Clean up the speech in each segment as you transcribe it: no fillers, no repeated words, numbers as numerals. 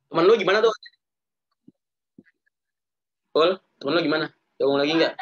Temen lu gimana tuh? Pul, temen lu gimana? Gabung lagi nggak?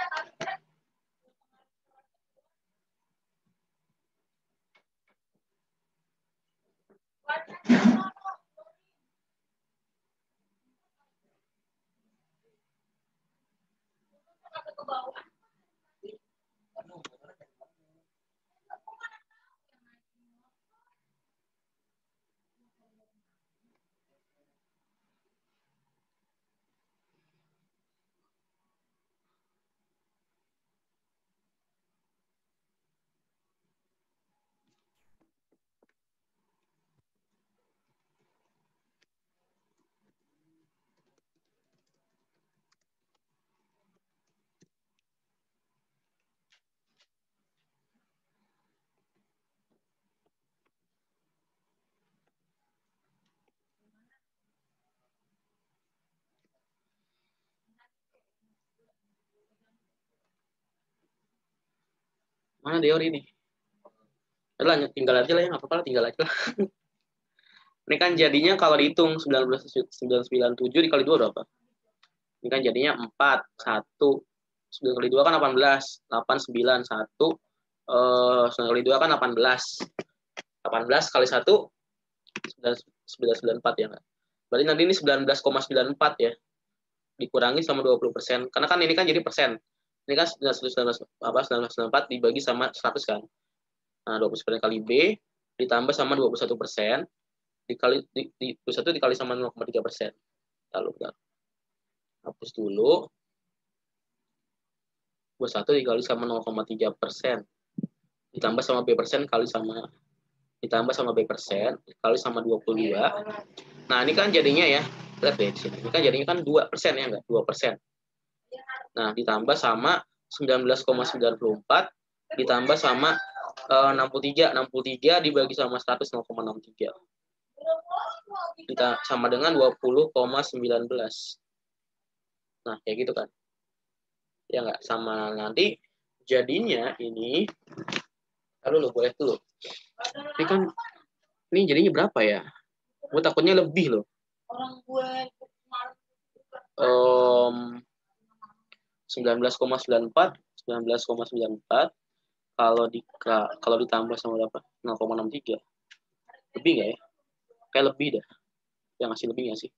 Mana teori ini? Lanjut, tinggal aja lah ya, nggak apa-apa lah, tinggal aja lah. Ini kan jadinya kalau dihitung 997 dikali 2 berapa? Ini kan jadinya 4, 1, 9 kali 2 kan 18, 8, 9, 1, 9 kali 2 kan 18. 18 kali 1, 994 ya nggak? Berarti nanti ini 19,94 ya, dikurangi sama 20%. Karena kan ini kan jadi persen. Ini kan 1994 dibagi sama 100 kan. Nah, 20% kali B ditambah sama 21%, dikali 21 dikali sama 0,3%. Lalu bentar. Hapus dulu. 21 dikali sama 0,3%. Ditambah sama B persen kali sama ditambah sama B persen dikali sama 22. Nah, ini kan jadinya ya. Lihat deh di sini. Ini kan jadinya kan 2% ya enggak? 2%. Nah, ditambah sama 19,94 ditambah sama 63. 63 dibagi sama 100 0,63. Kita sama dengan 20,19. Nah, kayak gitu kan. Ya enggak? Sama nanti jadinya ini lu boleh dulu. Ini kan ini jadinya berapa ya? Gue takutnya lebih loh. Orang gue 19,94 kalau ditambah sama berapa? 0,63. Lebih nggak ya? Kayak lebih dah. Yang ngasih lebih nggak sih?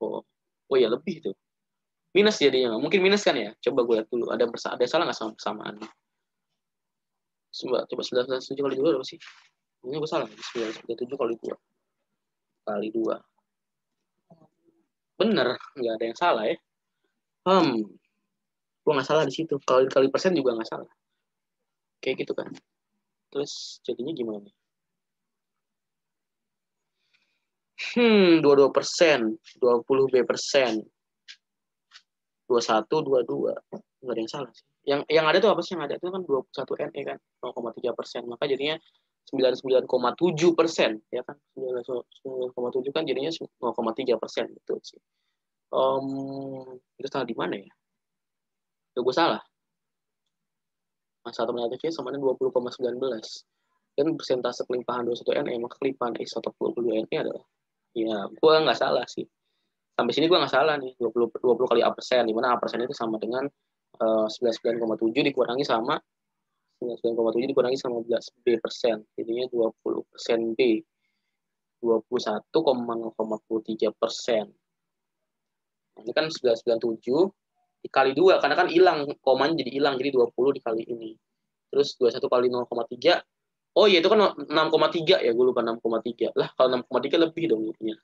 Oh ya lebih tuh. Minus jadinya. Mungkin minus kan ya? Coba gue lihat dulu. Ada salah nggak sama persamaan? Coba 97 kali 2 berapa sih? Ini gue salah. 97 kali 2. Kali 2. Bener. Nggak ada yang salah ya. Gue nggak salah di situ. Kalau kali persen juga nggak salah. Kayak gitu kan. Terus jadinya gimana? 22%, 20 B persen, 21, 22. Nggak ada yang salah sih. Yang ada tuh apa sih? Yang ada tuh kan 21 NE kan, 0,3%. Maka jadinya 99,7%. Ya kan? 99,7 kan jadinya 0,3%. Gitu sih. Itu salah di mana ya? Itu gue salah. Nah, 1 menyatunya sama dengan 20,19. Dan persentase kelimpahan 21 NE, maka kelimpahan isotop 22 NE adalah, ya gue nggak salah sih. Sampai sini gue nggak salah nih, 20 kali A persen, di mana A persen itu sama dengan 99,7 dikurangi sama 99,7 dikurangi sama 11 B persen, jadinya 20% B, 21,03%. Ini kan 997 dikali 2, karena kan hilang, komanya jadi hilang, jadi 20 dikali ini. Terus 21 kali 0,3, oh iya itu kan 6,3 ya, gue lupa 6,3. Lah kalau 6,3 lebih dong jadinya.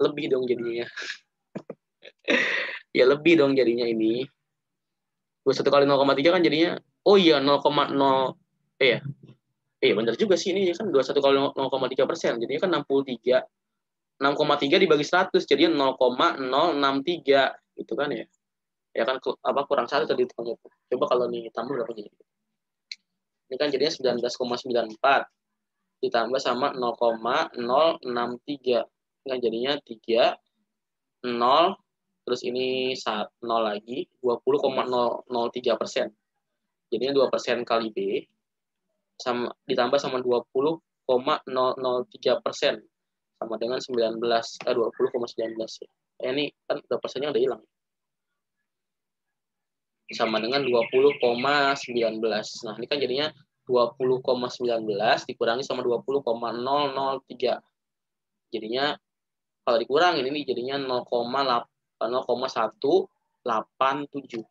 Lebih dong jadinya. Ya lebih dong jadinya ini. 21 kali 0,3 kan jadinya, oh iya 0,0, ya. Benar juga sih, ini kan 21 kali 0,3%, jadinya kan 63. 6,3 dibagi 100 jadinya 0,063 gitu kan ya. Ya kan kurang 1 tadi hitungnya. Coba kalau nih tambah berapa jadi? Ini kan jadinya 19,94 ditambah sama 0,063. Ini kan jadinya 3 0 terus ini 0 lagi 20,003%. Jadinya 2% kali B sama ditambah sama 20,003% sama dengan 20,19 ya. Ini kan udah persennya udah hilang. Sama dengan 20,19. Nah, ini kan jadinya 20,19 dikurangi sama 20,003. Jadinya kalau dikurangin ini jadinya 0,187.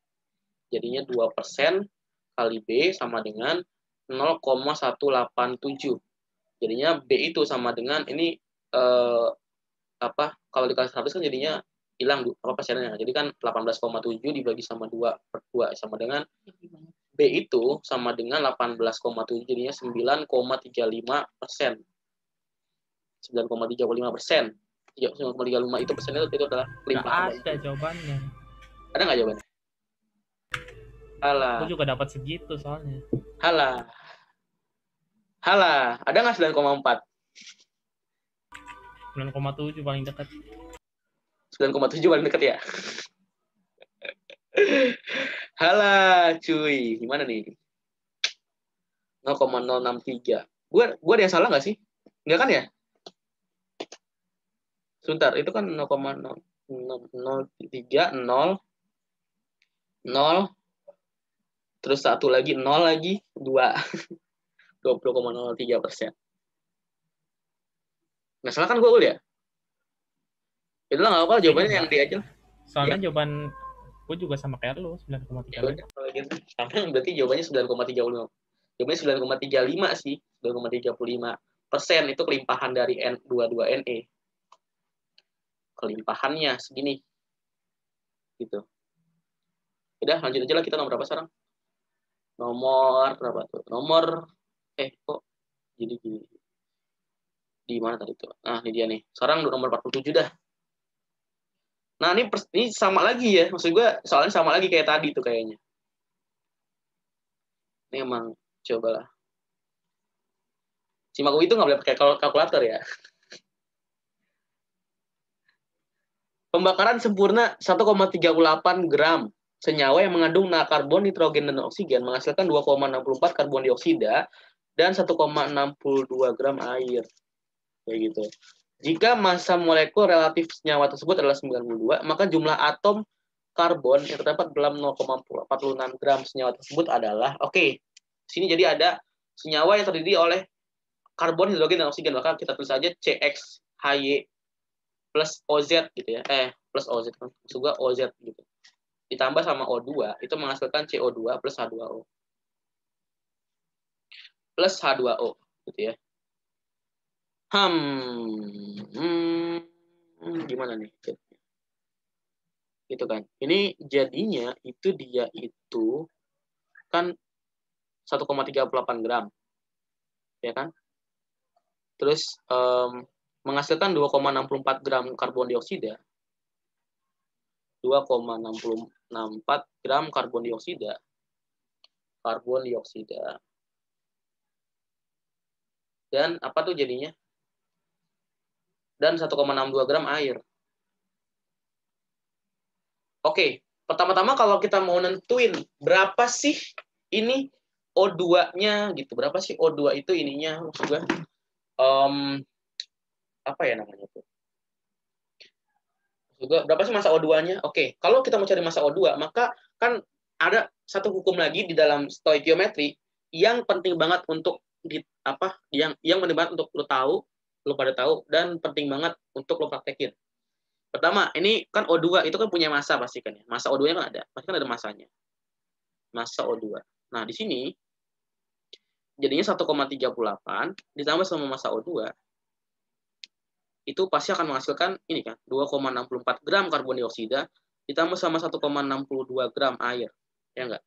Jadinya 2% kali B sama dengan 0,187. Jadinya B itu sama dengan ini kalau dikali 100 kan jadinya hilang persennya. Jadi kan 18,7 dibagi sama 2/2 sama dengan B itu sama dengan 18,7 jadinya 9,35%. 9,35%. 9,35 itu persennya itu adalah limpahan. Nggak ada jawabannya. Ada nggak jawabannya? Halah. Aku juga dapat segitu soalnya. Halah. Ada nggak 9,4? 9,7 paling dekat. 9,7 paling dekat ya? Halah, cuy. Gimana nih? 0,063. Gua ada yang salah nggak sih? Enggak kan ya? Sebentar, itu kan 0,003, 0, 0, terus satu lagi, 0 lagi, 2. 20,03%. Nggak salah kan gue ul ya? Itu lah nggak apa-apa, jawabannya yang dia aja. Soalnya ya. Jawaban gue juga sama kayak lu, 9,35. Berarti jawabannya 9,35. Jawabannya 9,35 sih. 9,35% itu kelimpahan dari N22NE. Kelimpahannya segini. Gitu. Udah, lanjut aja lah, kita nomor berapa sekarang? Nomor berapa tuh? Nomor kok jadi gini. Di mana tadi tuh? Nah, ini dia nih. Sekarang nomor 47 dah. Nah, ini sama lagi ya. Maksud gue, soalnya sama lagi kayak tadi tuh kayaknya. Ini emang, cobalah. Simak itu nggak boleh pakai kalkulator ya. Pembakaran sempurna 1,38 gram senyawa yang mengandung karbon, nitrogen, dan oksigen menghasilkan 2,64 karbon dioksida dan 1,62 gram air. Kayak gitu. Jika massa molekul relatif senyawa tersebut adalah 92, maka jumlah atom karbon yang terdapat dalam 0,46 gram senyawa tersebut adalah, sini jadi ada senyawa yang terdiri oleh karbon, hidrogen, dan oksigen. Maka kita tulis saja CXHY plus OZ gitu ya. Plus OZ kan. Maksud gue OZ gitu. Ditambah sama O2, itu menghasilkan CO2 plus H2O. Plus H2O gitu ya. Gimana nih? Gitu kan. Ini jadinya itu dia itu kan 1,38 gram. Ya kan? Terus menghasilkan 2,64 gram karbon dioksida. 2,64 gram karbon dioksida. Dan apa tuh jadinya? Dan 1,62 gram air. Pertama-tama kalau kita mau nentuin berapa sih ini O2-nya gitu. Berapa sih O2 itu ininya? Maksud gue, apa ya namanya tuh? Berapa sih massa O2-nya? Kalau kita mau cari massa O2, maka kan ada satu hukum lagi di dalam stoikiometri yang penting banget untuk yang penting banget untuk lo pada tahu dan penting banget untuk lo praktekin. Pertama, ini kan O2 itu kan punya massa pasti kan ya. Massa O2-nya kan ada. Pasti kan ada massanya. Massa O2. Nah, di sini jadinya 1,38 ditambah sama massa O2 itu pasti akan menghasilkan ini kan 2,64 gram karbon dioksida ditambah sama 1,62 gram air. Ya enggak?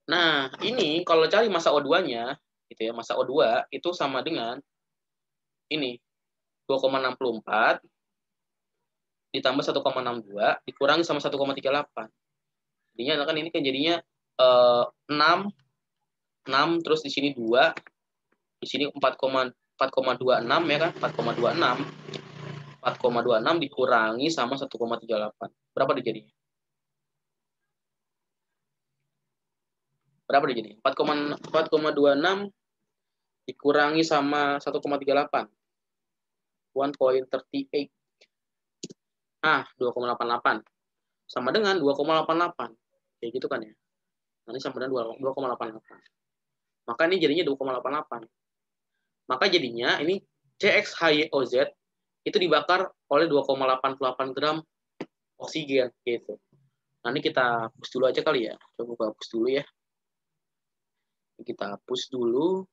Nah, ini kalau cari massa O2-nya gitu ya, massa O2 itu sama dengan ini 2,64 ditambah 1,62 dikurangi sama 1,38. Jadinya kan ini kan jadinya 6 terus di sini 2, di sini 4,26 ya kan? 4,26 dikurangi sama 1,38. Berapa dia jadinya? Berapa dia jadinya? 4,26 dikurangi sama 1,38. 1.38. Nah, 2,88. Sama dengan 2,88. Kayak gitu kan ya. Nanti sama dengan 2,88. Maka ini jadinya 2,88. Maka jadinya ini CXHYOZ itu dibakar oleh 2,88 gram oksigen gitu. Nanti kita hapus dulu aja kali ya. Coba hapus dulu ya. Kita hapus dulu.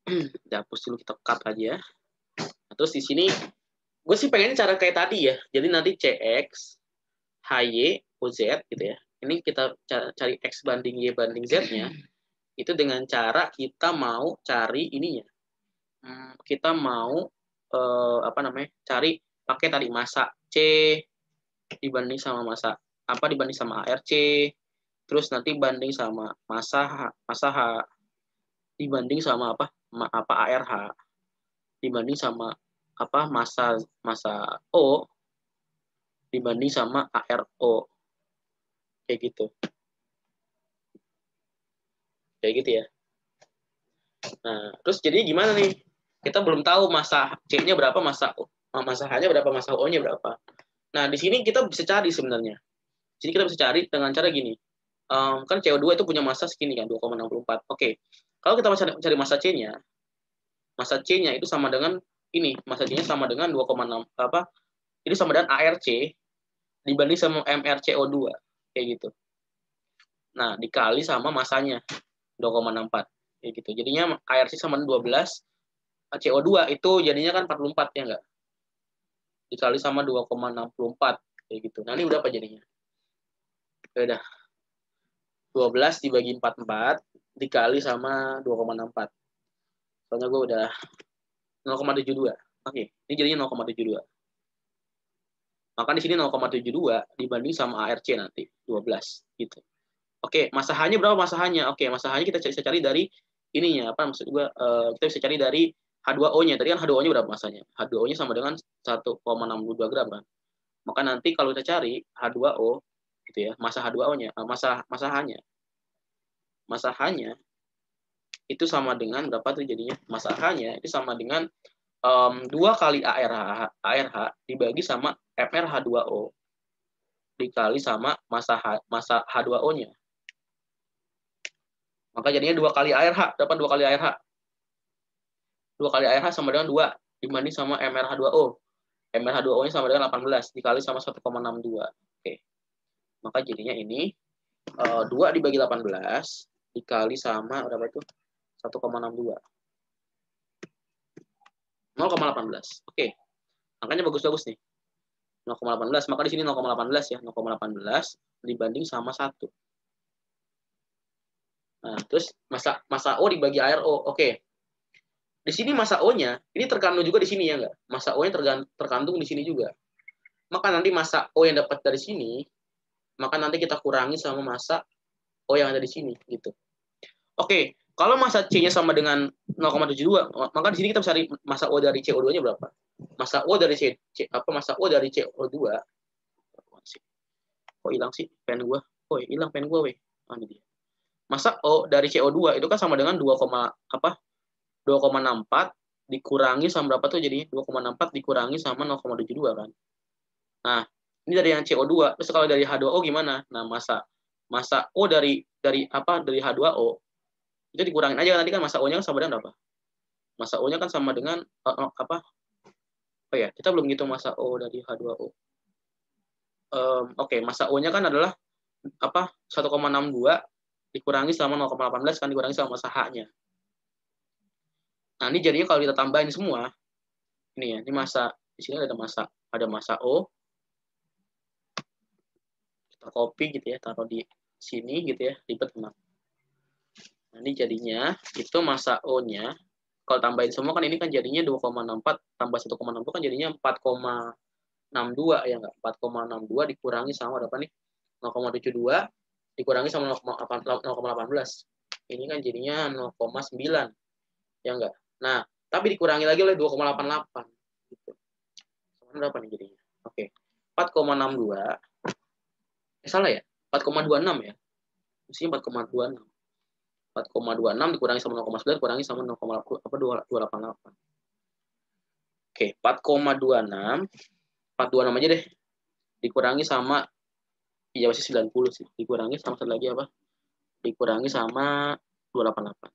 Kita hapus dulu, kita cut aja. Nah, terus di sini gue sih pengen cara kayak tadi ya. Jadi nanti CX HY OZ gitu ya. Ini kita cari X banding Y banding Z-nya. Itu dengan cara kita mau cari ininya. Kita mau cari pakai tadi massa C dibanding sama massa dibanding sama ARC, terus nanti banding sama massa H dibanding sama ARH, dibanding sama massa O dibanding sama ARO, kayak gitu ya. Nah, terus jadi gimana nih? Kita belum tahu massa C-nya berapa, massa H-nya berapa, massa O-nya berapa. Nah, di sini kita bisa cari sebenarnya. Jadi kita bisa cari dengan cara gini. Kan CO2 itu punya massa segini kan, 2,64. Oke. Kalau kita cari massa C-nya itu sama dengan ini, massa C-nya sama dengan 2,6 ini sama dengan ARC dibanding sama MrCO2 kayak gitu. Nah, dikali sama massanya 2,64 kayak gitu. Jadinya ARC sama dengan 12, CO2 itu jadinya kan 44 ya enggak? Dikali sama 2,64 kayak gitu. Nah, ini udah apa jadinya? Udah 12 dibagi 44 dikali sama 2,64. Soalnya gue udah 0,72. Oke, ini jadinya 0,72. Maka di sini 0,72 dibanding sama ARC nanti 12 gitu. Oke, massa H-nya berapa massa H-nya? Oke, massa H-nya kita bisa cari dari ininya, maksud gue kita bisa cari dari H2O-nya. Tadi kan H2O-nya berapa massanya? H2O-nya sama dengan 1,62 gram kan. Maka nanti kalau kita cari H2O gitu ya, massa H2O-nya, massa H-nya. Massa H-nya itu sama dengan berapa tuh jadinya? Massa H-nya itu sama dengan 2 kali ARH dibagi sama MrH2O dikali sama massa H2O-nya. Maka jadinya 2 kali ARH, dapat 2 kali ARH. 2 kali ARH sama dengan 2 dibanding sama MrH2O. MrH2O-nya sama dengan 18 dikali sama 1,62. Oke. Maka jadinya ini 2 dibagi 18 dikali sama berapa itu? 1,62. 0,18. Oke. Angkanya bagus-bagus nih. 0,18. Maka di sini 0,18 ya. 0,18 dibanding sama 1. Nah, terus massa O dibagi ARO. Oke. Di sini massa O-nya, ini terkandung juga di sini ya enggak? Massa O-nya terkandung di sini juga. Maka nanti massa O yang dapat dari sini, maka nanti kita kurangi sama massa O yang ada di sini gitu. Oke. Kalau massa C-nya sama dengan 0,72, maka di sini kita cari massa O dari CO2-nya berapa? Massa O dari massa O dari CO2. Kok hilang sih pen gue? Oh, hilang pen gue, weh. Ini dia. Massa O dari CO2 itu kan sama dengan 2,64 dikurangi sama berapa tuh jadinya? 2,64 dikurangi sama 0,72 kan. Nah, ini dari yang CO2. Terus kalau dari H2O gimana? Nah, massa O dari H2O itu dikurangin aja, nanti kan massa O-nya kan sama dengan berapa? Massa O-nya kan sama dengan Oh ya, kita belum ngitung massa O dari H2O. Oke, massa O-nya kan adalah 1,62 dikurangi sama 0,18 kan dikurangi sama massa H-nya. Nah, ini jadinya kalau kita tambahin semua, ini ya, ini massa, di sini ada massa O. Kita copy gitu ya, taruh di sini gitu ya, ribet memang. Nah, ini jadinya itu massa O-nya kalau tambahin semua kan ini kan jadinya 2,64 tambah 1,62 kan jadinya 4,62 ya enggak? 4,62 dikurangi sama berapa nih? 0,72 dikurangi sama 0,18. Ini kan jadinya 0,9. Ya enggak? Nah, tapi dikurangi lagi oleh 2,88 gitu. Sama berapa nih jadinya? Oke. 4,62. Salah ya? 4,26 ya. Mestinya 4,26. 4,26 dikurangi sama 0,9 dikurangi sama 288. Oke, 4,26. 426 aja deh. Dikurangi sama, ya masih 90 sih. Dikurangi sama satu lagi apa? Dikurangi sama 288.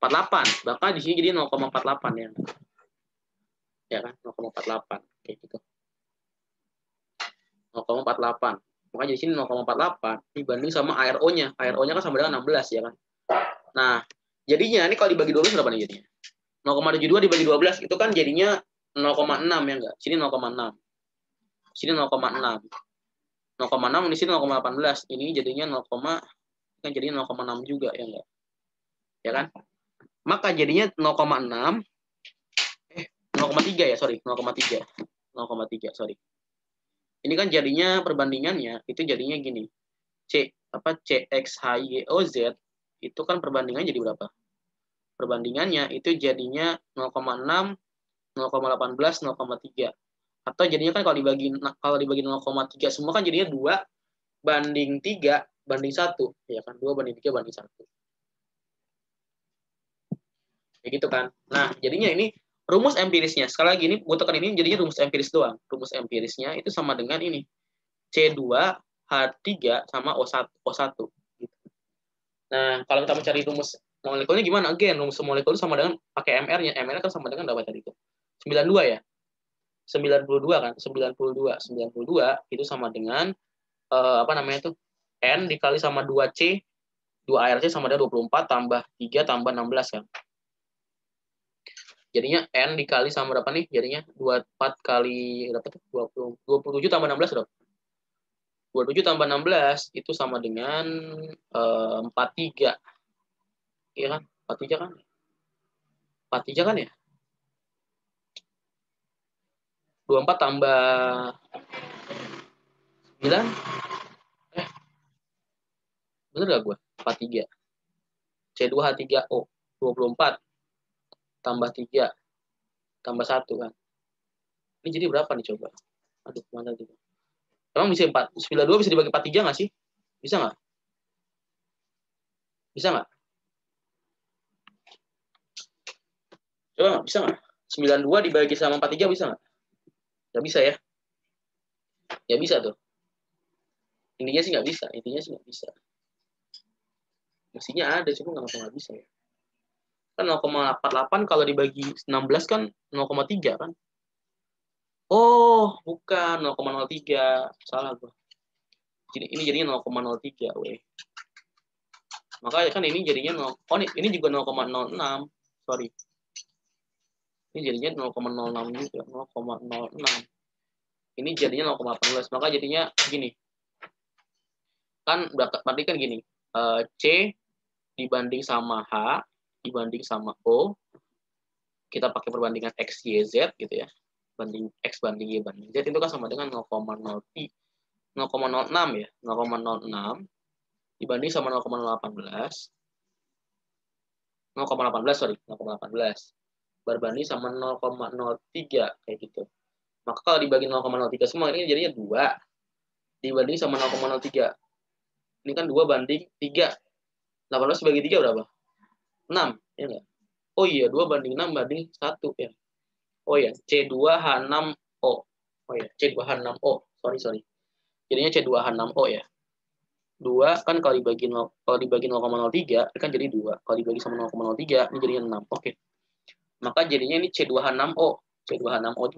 48. Bahkan di sini jadi 0,48 ya. Ya kan? 0,48. Kayak gitu. 0,48. Makanya di sini 0,48 dibanding sama ARO-nya. ARO-nya kan sama dengan 16 ya kan. Nah, jadinya ini kalau dibagi 12 berapa nih jadinya? 0,72 dibagi 12 itu kan jadinya 0,6 ya enggak? Sini 0,6. Sini 0,6. 0,6 di sini 0,18. Ini jadinya 0, kan jadinya 0,6 juga ya enggak? Ya kan? Maka jadinya 0,6 0,3 ya, sorry. 0,3, sorry. Ini kan jadinya perbandingannya itu jadinya gini. CXHYOZ itu kan perbandingannya jadi berapa? Perbandingannya itu jadinya 0,6, 0,18, 0,3. Atau jadinya kan kalau dibagi 0,3 semua kan jadinya 2:3 banding 1, ya kan? 2:3 banding 1. Kayak gitu kan. Nah, jadinya ini rumus empirisnya. Sekali lagi ini gue tekan ini jadinya rumus empiris doang. Rumus empirisnya itu sama dengan ini. C2H3 sama O1. Gitu. Nah, kalau kita mencari rumus molekulnya gimana? Again, rumus molekul sama dengan pakai MR-nya. MR kan sama dengan berapa tadi itu? 92 ya? 92 kan? 92 itu sama dengan apa namanya itu? N dikali sama 2C, 2ARC sama dengan 24 tambah 3 tambah 16 kan? Jadinya N dikali sama berapa nih? Jadinya 24 kali berapa tuh? 27 tambah 16 berapa? 27 tambah 16 itu sama dengan 43. Iya kan? 43 kan? 43 kan ya? 24 tambah 9. Bener gak gue? 43. C2H3O. 24 tambah 3 tambah 1 kan? Ini jadi berapa nih coba? Aduh, mana gitu. Emang bisa 92 bisa dibagi 43 nggak sih? Bisa nggak? Bisa nggak? Coba nggak? Bisa nggak? 92 dibagi sama 43 bisa nggak? Nggak bisa ya? Ya bisa tuh. Intinya sih nggak bisa. Mestinya ada, cuma nggak bisa ya. Kan 0,48 kalau dibagi 16 kan 0,3 kan? Oh, bukan 0,03. Salah gua. Ini jadinya 0,03 weh. Maka kan ini jadinya 0. Oh, ini juga 0,06. Sorry. Ini jadinya 0,06 juga, 0,06. Ini jadinya 0,18. Maka jadinya gini. Kan berarti kan gini. C dibanding sama H dibanding sama O. Kita pakai perbandingan X, Y, Z gitu ya. Banding X banding Y banding Z itu kan sama dengan 0,06 ya. 0,06 dibanding sama 0,018. 0,18 berbanding sama 0,03 kayak gitu. Maka kalau dibagi 0,03 semua ini jadinya 2 dibanding sama 0,03. Ini kan 2 banding 3. 18 dibagi 3 berapa? 6, ya enggak? Oh iya, 2 banding 6 banding 1 ya. Oh ya, C2H6O. Oh ya, C2H6O. Sorry. Jadinya C2H6O ya. 2 kan kalau dibagi 0,03 kan jadi 2. Kalau dibagi sama 0,03 ini jadinya 6. Oke. Maka jadinya ini C2H6O. C2H6O itu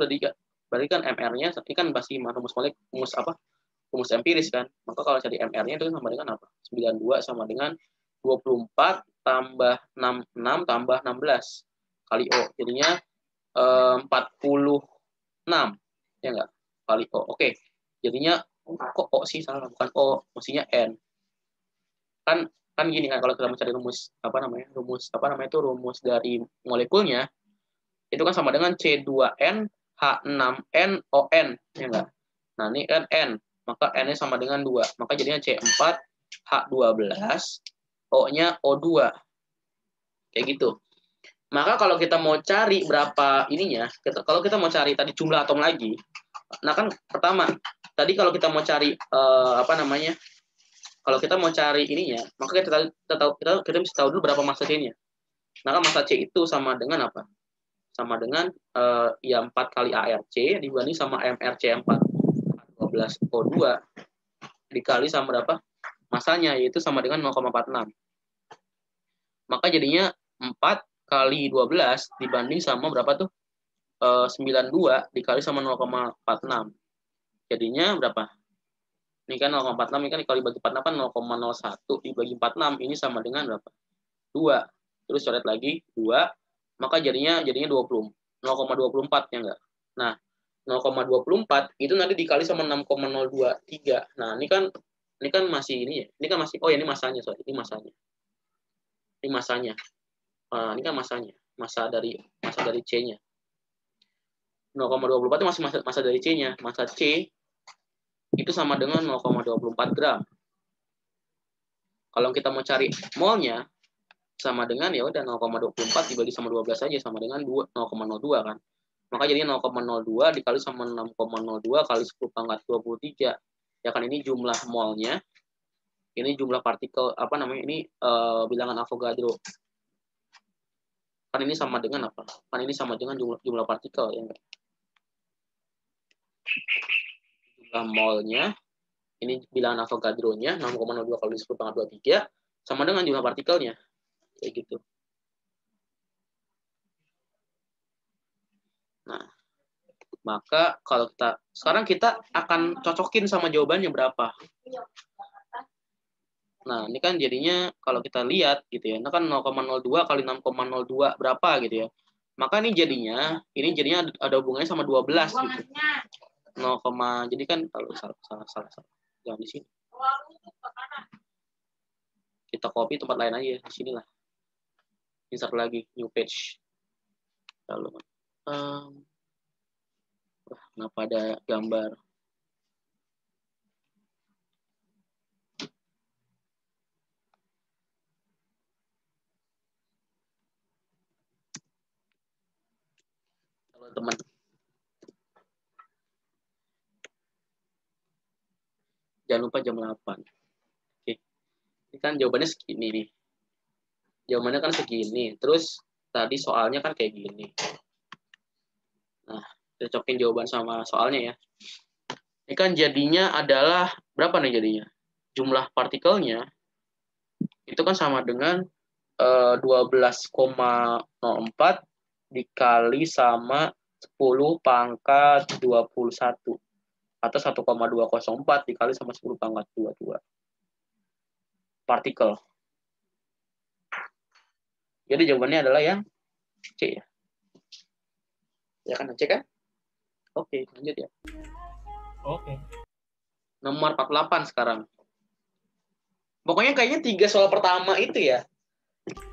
berarti kan MR-nya ini kan pasti rumus empiris kan. Maka kalau cari MR-nya itu sama dengan apa? 92 sama dengan 24 tambah 6 tambah 16 kali O. Jadinya 46 ya enggak? Kali O. Oke. Jadinya kok O sih, salah, bukan O, mestinya N. Kan gini kan, kalau kita mencari rumus rumus dari molekulnya itu kan sama dengan C2N H6N ON ya enggak? Nah, ini kan N, maka N-nya sama dengan 2. Maka jadinya C4 H12 O-nya O2. Kayak gitu. Maka kalau kita mau cari berapa ininya, kalau kita mau cari tadi jumlah atom lagi, nah kan pertama, tadi kalau kita mau cari Kalau kita mau cari ininya, maka kita bisa tahu dulu berapa massa C-nya. Maka massa C itu sama dengan apa? Sama dengan ya 4 kali ARC dibanding sama MRC4. 12O2 dikali sama berapa? Masanya, yaitu sama dengan 0,46. Maka jadinya 4 kali 12 dibanding sama berapa tuh? 92 dikali sama 0,46. Jadinya berapa? Ini kan 0,46, ini kan dikali bagi 46 kan 0,01 dibagi 46, ini sama dengan berapa? 2. Terus coret lagi 2, maka jadinya 20. 0,24 ya enggak? Nah, 0,24 itu nanti dikali sama 6,023. Nah, ini kan masih ini ya. Ini kan masih ini masanya, sorry. Ini masanya. Ini masanya. Ini kan masanya. Masa dari C-nya. 0,24 itu masih masa dari C-nya. Masa C itu sama dengan 0,24 gram. Kalau kita mau cari molnya, sama dengan ya udah 0,24 dibagi sama 12 saja, sama dengan 0,02 kan. Maka jadinya 0,02 dikali sama 6,02 kali 10 pangkat 23. Ya kan, ini jumlah molnya. Ini jumlah partikel, ini bilangan Avogadro. Kan ini sama dengan apa? Kan ini sama dengan jumlah partikel ya enggak? Jumlah molnya, ini bilangan Avogadro-nya 6,02 kali 10 pangkat 23 sama dengan jumlah partikelnya. Kayak gitu. Nah, maka kalau sekarang kita akan cocokin sama jawabannya berapa. Nah, ini kan jadinya kalau kita lihat gitu ya, ini kan 0,02 kali 6,02 berapa gitu ya. Maka ini jadinya ada hubungannya sama 12 gitu. 0, jadi kan kalau salah. Jangan di sini. Kita copy tempat lain aja, di sinilah. Insert lagi new page. Lalu kenapa ada gambar? Halo teman. Jangan lupa jam 8. Oke. Ini kan jawabannya segini nih. Jawabannya kan segini. Terus tadi soalnya kan kayak gini. Nah, cocokin jawaban sama soalnya ya. Ini kan jadinya adalah berapa nih jadinya? Jumlah partikelnya itu kan sama dengan 12,04 dikali sama 10 pangkat 21 atau 1,204 dikali sama 10 pangkat 22 partikel. Jadi jawabannya adalah yang C ya. Ya kan, C kan? Oke, lanjut ya. Oke. Nomor 48 sekarang. Pokoknya kayaknya 3 soal pertama itu ya.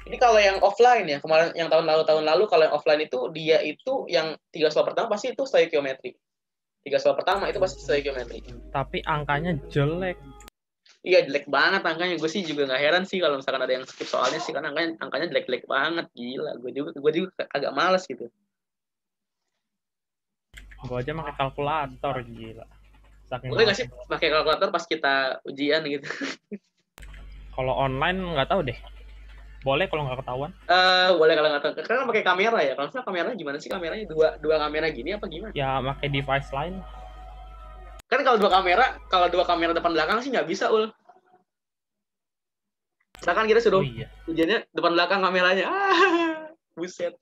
Ini kalau yang offline ya, kemarin yang tahun lalu kalau yang offline itu dia itu yang 3 soal pertama pasti itu stoikiometri. 3 soal pertama itu pasti stoikiometri. Tapi angkanya jelek. Iya, jelek banget angkanya. Gue sih juga nggak heran sih kalau misalkan ada yang skip soalnya sih, karena angkanya jelek-jelek banget, gila. Gue juga agak malas gitu. Gue aja pakai kalkulator, gila. Boleh nggak sih pakai kalkulator pas kita ujian gitu? Kalau online nggak tahu deh. Boleh kalau nggak ketahuan? Boleh kalau nggak tahu. Karena pakai kamera ya. Kalau misalnya kameranya gimana sih, kameranya dua kamera gini apa gimana? Ya pakai device lain. Kan kalau dua kamera depan belakang sih nggak bisa, Ul. Misalkan kita suruh ujiannya depan belakang kameranya. Buset.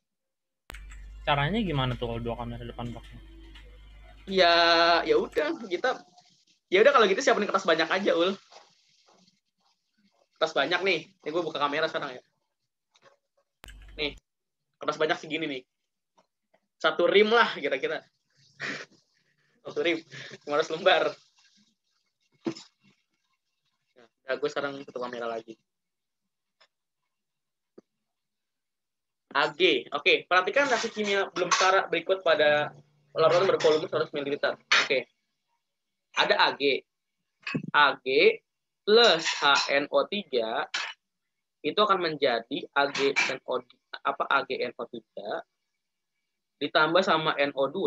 Caranya gimana tuh kalau 2 kamera depan belakang? Ya udah kalau gitu siapin kertas banyak aja, Ul. Kertas banyak nih. Ini gue buka kamera sekarang ya. Nih, kertas banyak segini nih. 1 rim lah kira-kira. 1 rim. 500 lembar. Nah, gue sekarang tutup kamera lagi. Ag. Oke, perhatikan reaksi kimia belum setara berikut pada larutan bervolume 100 ml. Oke. Ada Ag. Ag plus HNO3 itu akan menjadi AgNO3 ditambah sama NO2.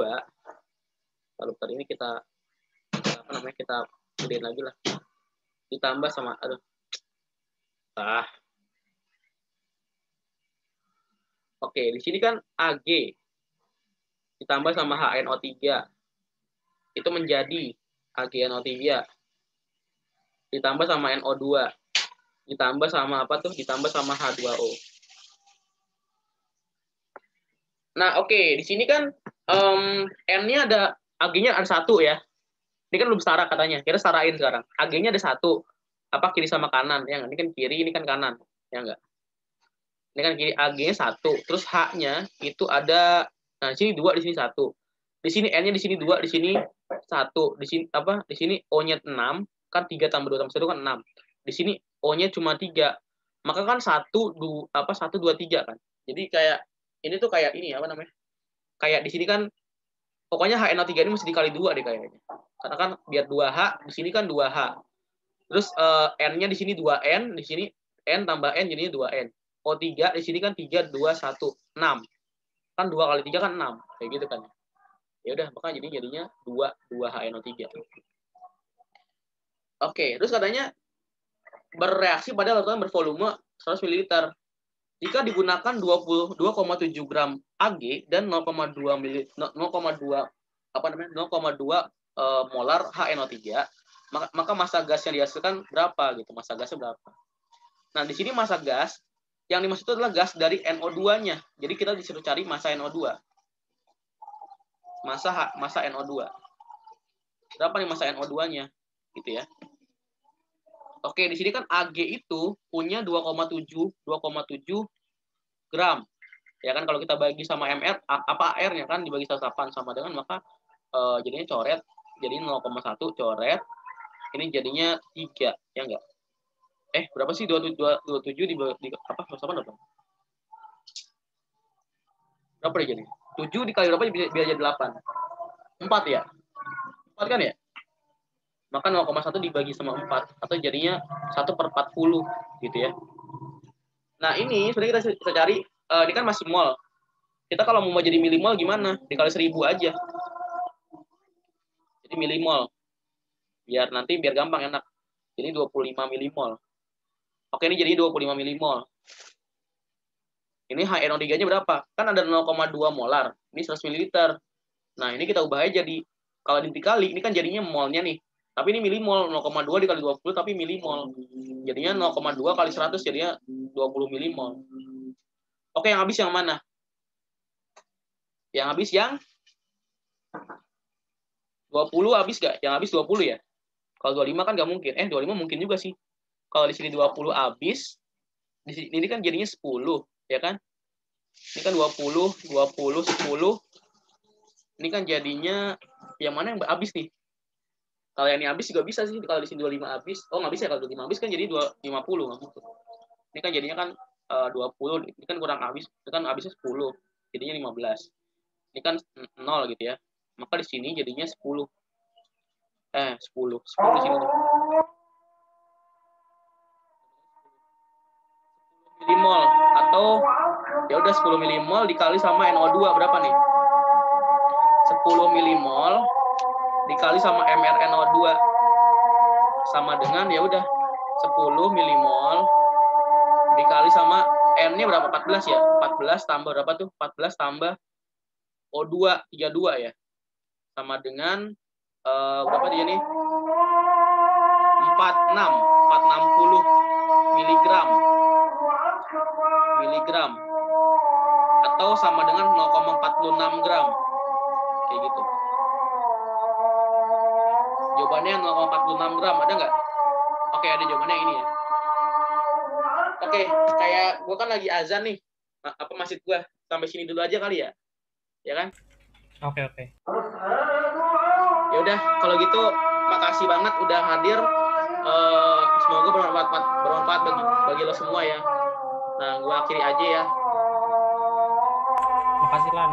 Lalu tadi ini kita gedein lagi lah. ditambah sama Oke, di sini kan Ag ditambah sama HNO3 itu menjadi AgNO3 ditambah sama NO2 ditambah sama apa tuh? Ditambah sama H2O. Nah, oke, di sini kan N-nya ada Ag-nya ada 1 ya. Ini kan belum setara katanya. Kita setarain sekarang. Ag-nya ada 1. Apa kiri sama kanan? Ya, ini kan kiri, ini kan kanan. Ya enggak? Ini kan kiri, Ag-nya 1. Terus H-nya itu ada, nah di sini 2, di sini 1. Di sini N-nya di sini 2, di sini 1. Di sini apa? Di sini O-nya 6, kan 3 tambah 2 tambah 1 kan 6. Di sini O-nya cuma 3. Maka kan 1 2 3 kan. Jadi kayak ini tuh kayak ini apa namanya? Kayak di sini kan pokoknya HNO3 ini mesti dikali 2 deh kayaknya. Karena kan biar 2H, di sini kan 2H. Terus N-nya di sini 2N, di sini N tambah N jadinya 2N. O3 di sini kan 3 2 1 6. Kan 2 kali 3 kan 6. Kayak gitu kan. Ya udah, maka jadinya 2 HNO3. Oke, terus katanya bereaksi pada larutan bervolume 100 ml. Jika digunakan 2,7 gram Ag dan 0,2 molar HNO3, maka massa gas yang dihasilkan berapa gitu? Massa gasnya berapa? Nah, di sini massa gas yang dimaksud itu adalah gas dari NO2-nya. Jadi kita disuruh cari massa NO2. Massa NO2. Berapa nih massa NO2-nya? Gitu ya. Oke, di sini kan Ag itu punya 2,7 gram. Ya kan kalau kita bagi sama MR, apa R-nya kan dibagi 108 sama dengan maka jadinya coret. Jadi 0,1 coret. Ini jadinya 3, ya enggak? Berapa sih 27 di apa? 108 berapa? Berapa deh jadi? 7 dikali berapa biar jadi 8? 4 ya? 4 kan ya? Maka 0,1 dibagi sama 4 atau jadinya 1/40 gitu ya. Nah, ini sebenarnya kita bisa cari ini kan masih mol. Kita kalau mau jadi milimol gimana? Dikali 1000 aja. Jadi milimol. Biar gampang enak. Jadi 25 milimol. Oke, ini jadi 25 milimol. Ini HNO3-nya berapa? Kan ada 0,2 molar. Ini 100 ml. Nah, ini kita ubah aja jadi kalau dikali ini kan jadinya molnya nih. Tapi ini milimol, 0,2 dikali 20 tapi milimol. Jadinya 0,2 kali 100 jadinya 20 milimol. Oke, yang habis yang mana? Yang habis yang 20 habis gak? Yang habis 20 ya? Kalau 25 kan nggak mungkin. 25 mungkin juga sih. Kalau di sini 20 habis, di sini ini kan jadinya 10, ya kan? Ini kan 20, 10. Ini kan jadinya yang mana yang habis nih? Kalau yang ini habis juga bisa sih. Kalau di sini 25 habis. Oh, nggak bisa ya. Kalau 25 habis kan jadi 50. Nggak mungkin. Ini kan jadinya kan 20. Ini kan kurang habis. Ini kan habisnya 10. Jadinya 15. Ini kan 0 gitu ya. Maka di sini jadinya 10. 10. 10 di sini. 10 milimol. Atau ya udah 10 milimol dikali sama NO2 berapa nih? 10 milimol dikali sama MrNO2 sama dengan ya udah 10 milimol dikali sama N-nya berapa? 14 ya? 14 tambah berapa tuh? 14 tambah O2 32 ya. Sama dengan berapa dia nih? 460 miligram atau sama dengan 0,46 gram. Kayak gitu. Jawabannya 0,46 gram, ada nggak? Oke, ada jawabannya ini ya. Oke, kayak gue kan lagi azan nih. Apa masjid gue? Sampai sini dulu aja kali ya? Ya kan? Oke. Ya udah, kalau gitu makasih banget udah hadir. Semoga bermanfaat bagi lo semua ya. Nah, gue akhiri aja ya. Makasih Lan.